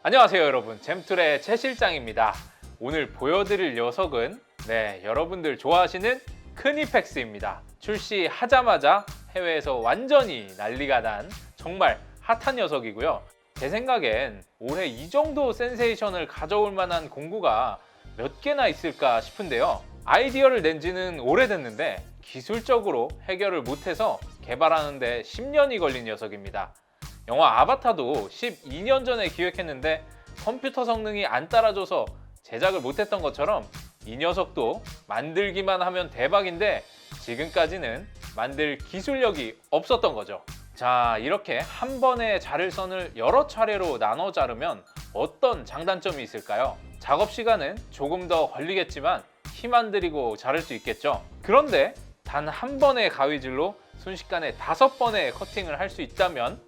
안녕하세요 여러분, 잼툴의 최 실장입니다. 오늘 보여드릴 녀석은 여러분들 좋아하시는 크니팩스입니다. 출시하자마자 해외에서 완전히 난리가 난 정말 핫한 녀석이고요. 제 생각엔 올해 이 정도 센세이션을 가져올 만한 공구가 몇 개나 있을까 싶은데요. 아이디어를 낸 지는 오래됐는데 기술적으로 해결을 못해서 개발하는데 10년이 걸린 녀석입니다. 영화 아바타도 12년 전에 기획했는데 컴퓨터 성능이 안 따라줘서 제작을 못했던 것처럼 이 녀석도 만들기만 하면 대박인데 지금까지는 만들 기술력이 없었던 거죠. 자, 이렇게 한 번에 자를 선을 여러 차례로 나눠 자르면 어떤 장단점이 있을까요? 작업 시간은 조금 더 걸리겠지만 힘 안 들이고 자를 수 있겠죠. 그런데 단 한 번의 가위질로 순식간에 5번의 커팅을 할 수 있다면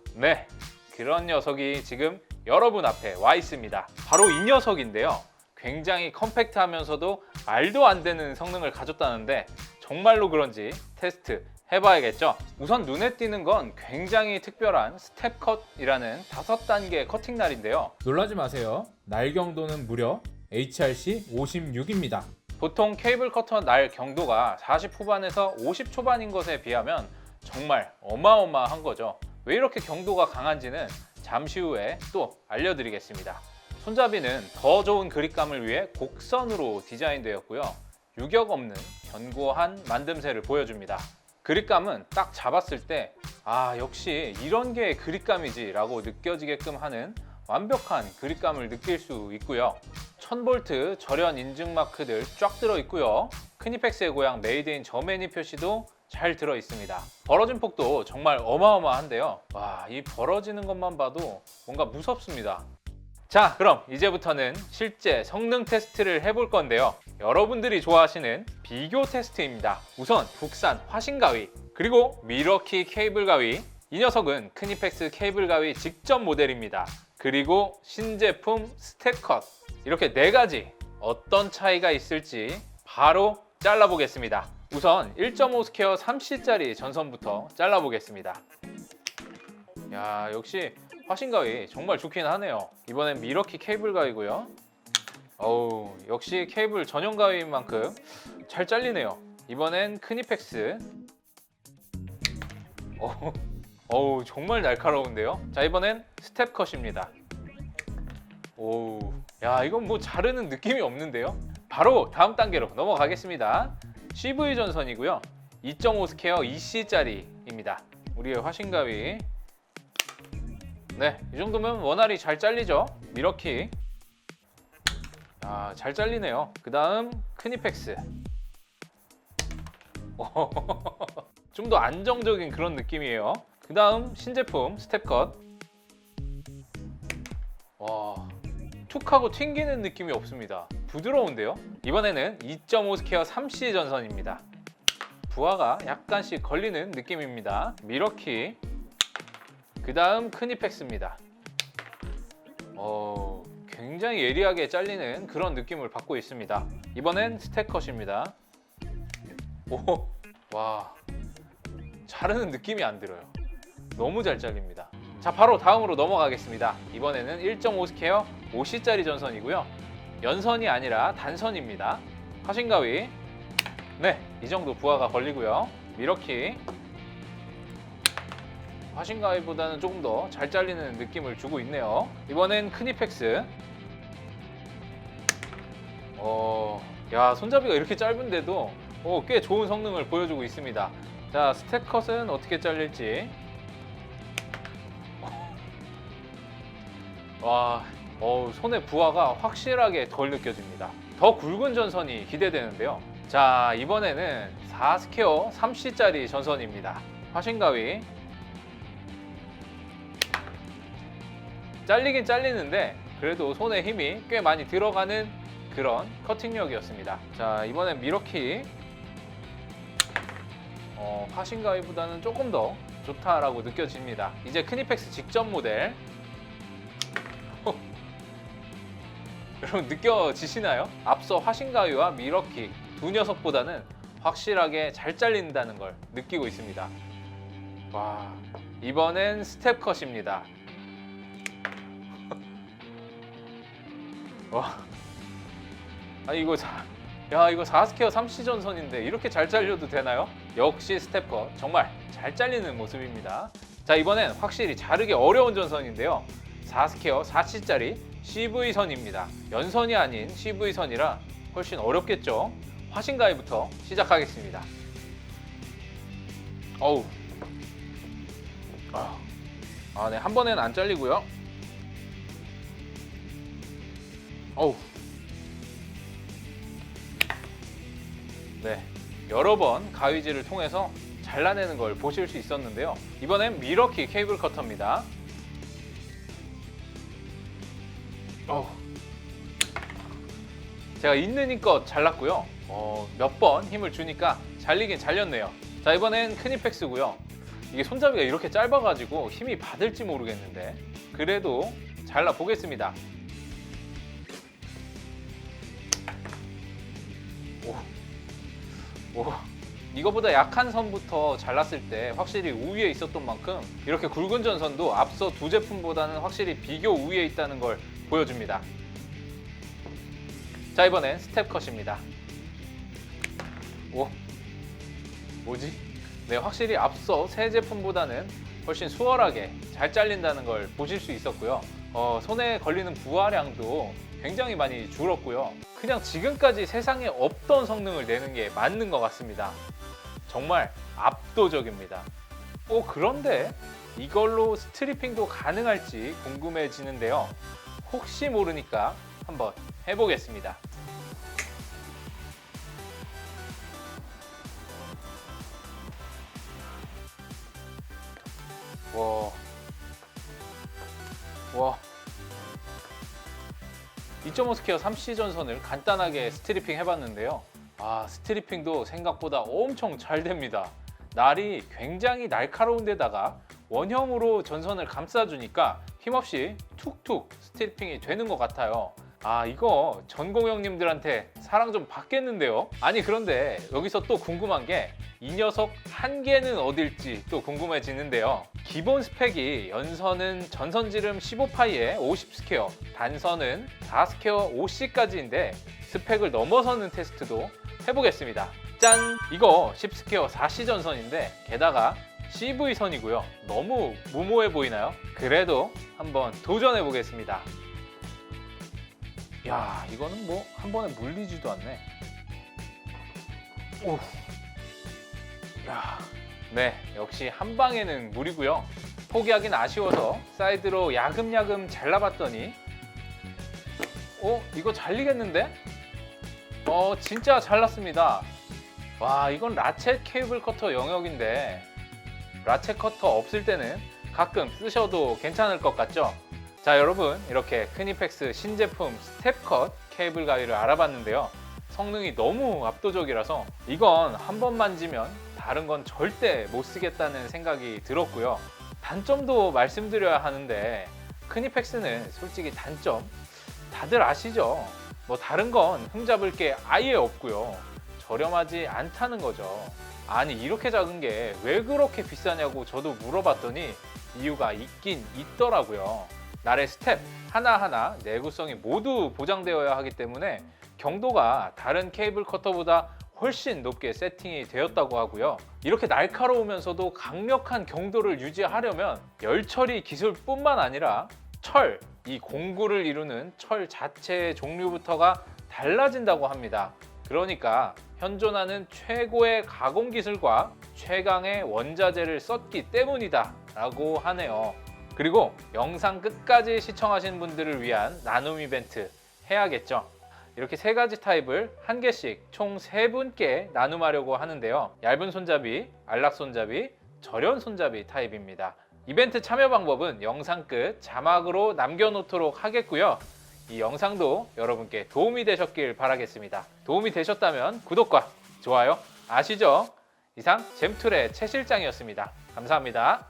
그런 녀석이 지금 여러분 앞에 와 있습니다. 바로 이 녀석인데요. 굉장히 컴팩트하면서도 말도 안 되는 성능을 가졌다는데 정말로 그런지 테스트 해봐야겠죠. 우선 눈에 띄는 건 굉장히 특별한 스텝컷이라는 5단계 커팅 날인데요. 놀라지 마세요. 날 경도는 무려 HRC 56입니다. 보통 케이블 커터 날 경도가 40 후반에서 50 초반인 것에 비하면 정말 어마어마한 거죠. 왜 이렇게 경도가 강한지는 잠시 후에 또 알려드리겠습니다. 손잡이는 더 좋은 그립감을 위해 곡선으로 디자인되었고요. 유격 없는 견고한 만듦새를 보여줍니다. 그립감은 딱 잡았을 때 역시 이런 게 그립감이지 라고 느껴지게끔 하는 완벽한 그립감을 느낄 수 있고요. 1000V 절연 인증 마크들 쫙 들어 있고요. 크니팩스의 고향 메이드 인 저메니 표시도 잘 들어 있습니다. 벌어진 폭도 정말 어마어마한데요. 이 벌어지는 것만 봐도 뭔가 무섭습니다. 자, 그럼 이제부터는 실제 성능 테스트를 해볼 건데요. 여러분들이 좋아하시는 비교 테스트입니다. 우선 국산 화신 가위, 그리고 미러키 케이블 가위. 이 녀석은 크니팩스 케이블 가위 직접 모델입니다. 그리고 신제품 스텝컷. 이렇게 4가지 어떤 차이가 있을지 바로 잘라보겠습니다. 우선 1.5 스퀘어 3C짜리 전선부터 잘라보겠습니다. 야, 역시 화신 가위 정말 좋긴 하네요. 이번엔 미러키 케이블 가위고요. 역시 케이블 전용 가위인 만큼 잘 잘리네요. 이번엔 크니팩스. 정말 날카로운데요. 자, 이번엔 스텝컷입니다. 야, 이건 뭐 자르는 느낌이 없는데요. 바로 다음 단계로 넘어가겠습니다. CV 전선이고요. 2.5 스퀘어 2C짜리입니다. 우리의 화신 가위. 이 정도면 원활히 잘 잘리죠. 미러키. 잘 잘리네요. 그 다음 크니팩스. 좀 더 안정적인 그런 느낌이에요. 그 다음 신제품 스텝컷. 툭 하고 튕기는 느낌이 없습니다. 부드러운데요. 이번에는 2.5 스퀘어 3C 전선입니다. 부하가 약간씩 걸리는 느낌입니다. 미러키. 그 다음 크니팩스입니다. 굉장히 예리하게 잘리는 그런 느낌을 받고 있습니다. 이번엔 스텝컷입니다. 자르는 느낌이 안 들어요. 너무 잘 잘립니다. 자, 바로 다음으로 넘어가겠습니다. 이번에는 1.5 스퀘어 5C짜리 전선이고요. 연선이 아니라 단선입니다. 화신 가위. 이 정도 부하가 걸리고요. 미러키. 화신 가위보다는 조금 더 잘 잘리는 느낌을 주고 있네요. 이번엔 크니팩스. 손잡이가 이렇게 짧은데도 꽤 좋은 성능을 보여주고 있습니다. 자, 스텝컷은 어떻게 잘릴지. 손의 부하가 확실하게 덜 느껴집니다. 더 굵은 전선이 기대되는데요. 자, 이번에는 4 스퀘어 3C짜리 전선입니다. 화신 가위. 잘리긴 잘리는데 그래도 손에 힘이 꽤 많이 들어가는 그런 커팅력이었습니다. 자, 이번엔 미러키. 화신 가위보다는 조금 더 좋다라고 느껴집니다. 이제 크니팩스 직접 모델. 여러분 느껴지시나요? 앞서 화신 가위와 미러키 두 녀석보다는 확실하게 잘 잘린다는 걸 느끼고 있습니다. 이번엔 스텝컷입니다. 와. 아 이거 야 이거 4스퀘어 3C 전선인데 이렇게 잘 잘려도 되나요? 역시 스텝컷 정말 잘 잘리는 모습입니다. 자 이번엔 확실히 자르기 어려운 전선인데요. 4스퀘어 4C짜리 CV선입니다. 연선이 아닌 CV선이라 훨씬 어렵겠죠. 화신가위부터 시작하겠습니다. 어우. 네, 한 번에는 안 잘리고요. 어우. 네, 여러 번 가위질을 통해서 잘라내는 걸 보실 수 있었는데요. 이번엔 미러키 케이블 커터입니다. 제가 있는 힘껏 잘랐고요. 몇 번 힘을 주니까 잘리긴 잘렸네요. 자 이번엔 크니펙스고요. 이게 손잡이가 이렇게 짧아가지고 힘이 받을지 모르겠는데 그래도 잘라 보겠습니다. 오, 이거보다 약한 선부터 잘랐을 때 확실히 우위에 있었던 만큼 이렇게 굵은 전선도 앞서 두 제품보다는 확실히 비교 우위에 있다는 걸 보여줍니다. 자 이번엔 스텝컷입니다. 뭐지? 네, 확실히 앞서 새 제품보다는 훨씬 수월하게 잘 잘린다는 걸 보실 수 있었고요. 손에 걸리는 부하량도 굉장히 많이 줄었고요. 그냥 지금까지 세상에 없던 성능을 내는 게 맞는 것 같습니다. 정말 압도적입니다. 그런데 이걸로 스트리핑도 가능할지 궁금해지는데요. 혹시 모르니까 한번 해보겠습니다. 와. 2.5스퀘어 3C 전선을 간단하게 스트리핑 해봤는데요. 스트리핑도 생각보다 엄청 잘 됩니다. 날이 굉장히 날카로운 데다가 원형으로 전선을 감싸주니까 힘없이 툭툭 스트리핑이 되는 것 같아요. 이거 전공 형님들한테 사랑 좀 받겠는데요. 그런데 여기서 또 궁금한 게 이 녀석 한계는 어딜지 또 궁금해지는데요. 기본 스펙이 연선은 전선지름 15파이에 50스퀘어, 단선은 4스퀘어 5C까지인데 스펙을 넘어서는 테스트도 해보겠습니다. 짠! 이거 10스퀘어 4C 전선인데 게다가 CV선이고요. 너무 무모해 보이나요? 그래도 한번 도전해 보겠습니다. 야, 이거는 뭐 한 번에 물리지도 않네. 오. 야. 네, 역시 한 방에는 무리고요. 포기하긴 아쉬워서 사이드로 야금야금 잘라봤더니 이거 잘리겠는데? 진짜 잘랐습니다. 와, 이건 라쳇 케이블 커터 영역인데 라쳇 커터 없을 때는 가끔 쓰셔도 괜찮을 것 같죠? 자 여러분, 이렇게 크니펙스 신제품 스텝컷 케이블 가위를 알아봤는데요. 성능이 너무 압도적이라서 이건 한 번 만지면 다른 건 절대 못 쓰겠다는 생각이 들었고요. 단점도 말씀드려야 하는데 크니펙스는 솔직히 단점 다들 아시죠? 뭐 다른 건 흠잡을 게 아예 없고요. 저렴하지 않다는 거죠. 이렇게 작은 게 왜 그렇게 비싸냐고 저도 물어봤더니 이유가 있긴 있더라고요. 날의 스텝 하나하나 내구성이 모두 보장되어야 하기 때문에 경도가 다른 케이블 커터보다 훨씬 높게 세팅이 되었다고 하고요. 이렇게 날카로우면서도 강력한 경도를 유지하려면 열 처리 기술뿐만 아니라 철, 이 공구를 이루는 철 자체의 종류부터가 달라진다고 합니다. 그러니까 현존하는 최고의 가공 기술과 최강의 원자재를 썼기 때문이다 라고 하네요. 그리고 영상 끝까지 시청하신 분들을 위한 나눔 이벤트 해야겠죠. 이렇게 세 가지 타입을 한 개씩 총 3분께 나눔하려고 하는데요. 얇은 손잡이, 안락 손잡이, 절연 손잡이 타입입니다. 이벤트 참여 방법은 영상 끝 자막으로 남겨놓도록 하겠고요. 이 영상도 여러분께 도움이 되셨길 바라겠습니다. 도움이 되셨다면 구독과 좋아요 아시죠? 이상 잼툴의 최 실장이었습니다. 감사합니다.